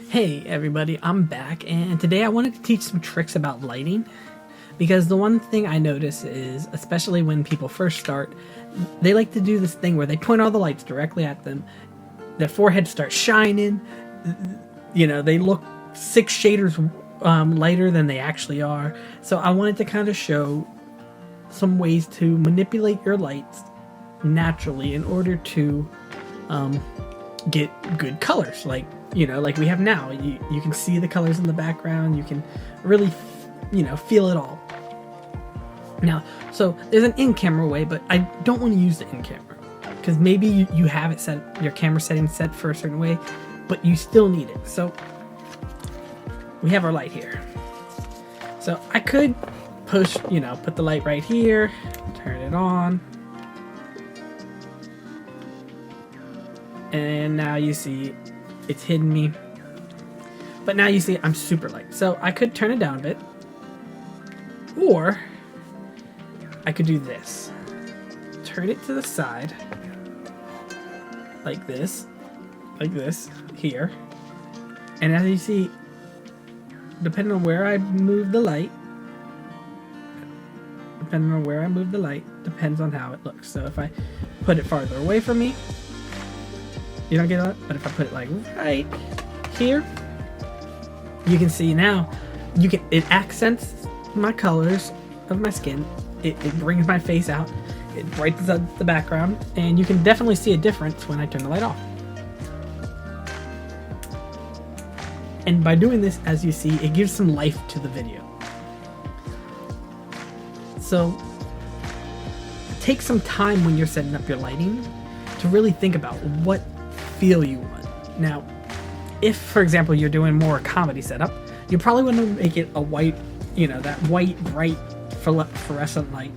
Hey everybody, I'm back, and today I wanted to teach some tricks about lighting, because the one thing I notice is, especially when people first start, they like to do this thing where they point all the lights directly at them, their forehead starts shining, they look six shaders lighter than they actually are. So I wanted to kind of show some ways to manipulate your lights naturally in order to get good colors, like we have now. You can see the colors in the background. You can really feel it all. Now, so there's an in-camera way, but I don't want to use the in-camera because maybe you have it set, your camera settings set for a certain way, but you still need it. So we have our light here. So I could push, put the light right here, turn it on, and now you see it's hidden me. But now you see I'm super light. So I could turn it down a bit, or I could do this. Turn it to the side, like this here. And as you see, depending on where I move the light, depends on how it looks. So if I put it farther away from me, you don't get that. But if I put it like right here, you can see now, it accents my colors of my skin. It brings my face out. It brightens up the background, and you can definitely see a difference when I turn the light off. And by doing this, as you see, it gives some life to the video. So take some time when you're setting up your lighting to really think about what feel you want. Now, if, for example, you're doing more comedy setup, you probably want to make it a white, that white, bright, fluorescent light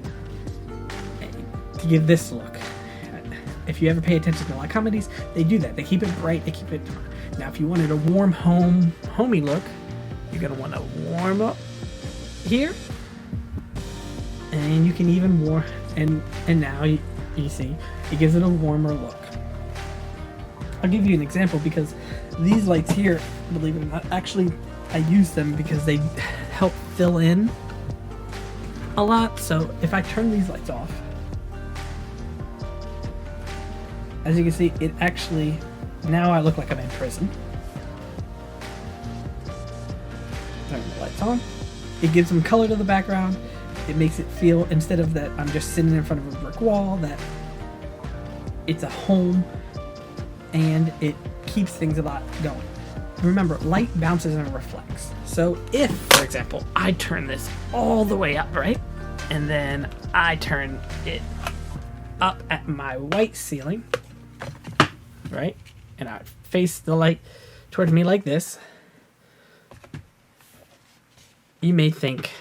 to give this look. If you ever pay attention to a lot of comedies, they do that. They keep it bright, they keep it... Now, if you wanted a warm, homey look, you're going to want to warm up here. And you can even warm... And now, you see, it gives it a warmer look. I'll give you an example, because these lights here, believe it or not, actually I use them because they help fill in a lot. So if I turn these lights off, as you can see, it actually, now I look like I'm in prison. Turn the lights on. It gives some color to the background. It makes it feel, instead of that I'm just sitting in front of a brick wall, that it's a home, and it keeps things a lot going. Remember, light bounces and reflects. So if, for example, I turn this all the way up, right? And then I turn it up at my white ceiling, right? And I face the light towards me like this. You may think,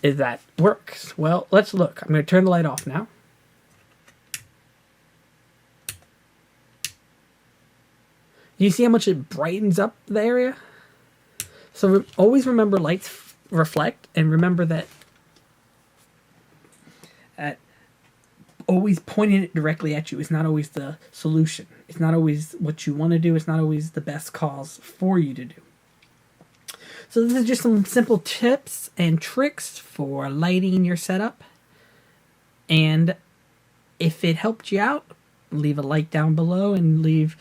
is that works? Well, let's look. I'm going to turn the light off now. You see how much it brightens up the area? So always remember, lights reflect, and remember that always pointing it directly at you is not always the solution. It's not always what you want to do. It's not always the best cause for you to do. So this is just some simple tips and tricks for lighting your setup. And if it helped you out, leave a like down below and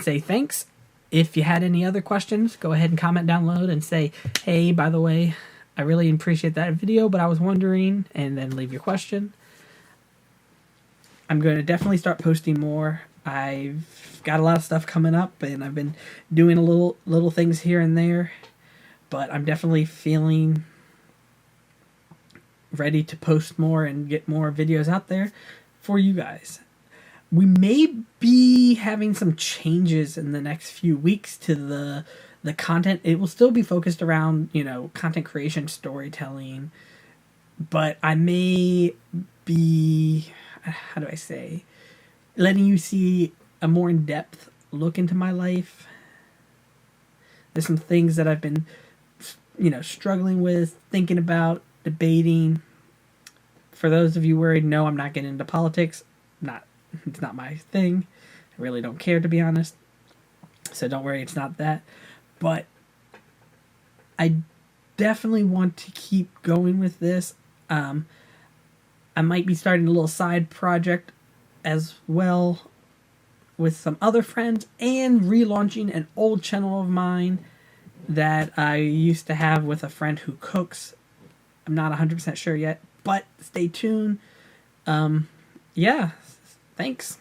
say thanks. If you had any other questions, go ahead and comment down below and say, hey, by the way, I really appreciate that video, but I was wondering, and then leave your question. I'm going to definitely start posting more. I've got a lot of stuff coming up, and I've been doing little things here and there, but I'm definitely feeling ready to post more and get more videos out there for you guys. We may be having some changes in the next few weeks to the content. It will still be focused around, content creation, storytelling, but I may be, how do I say, letting you see a more in-depth look into my life. There's some things that I've been, struggling with, thinking about, debating. For those of you worried, no, I'm not getting into politics. It's not my thing. I really don't care, to be honest. So don't worry, it's not that. But I definitely want to keep going with this. I might be starting a little side project as well with some other friends and relaunching an old channel of mine that I used to have with a friend who cooks. I'm not 100% sure yet, but stay tuned. Yeah, thanks.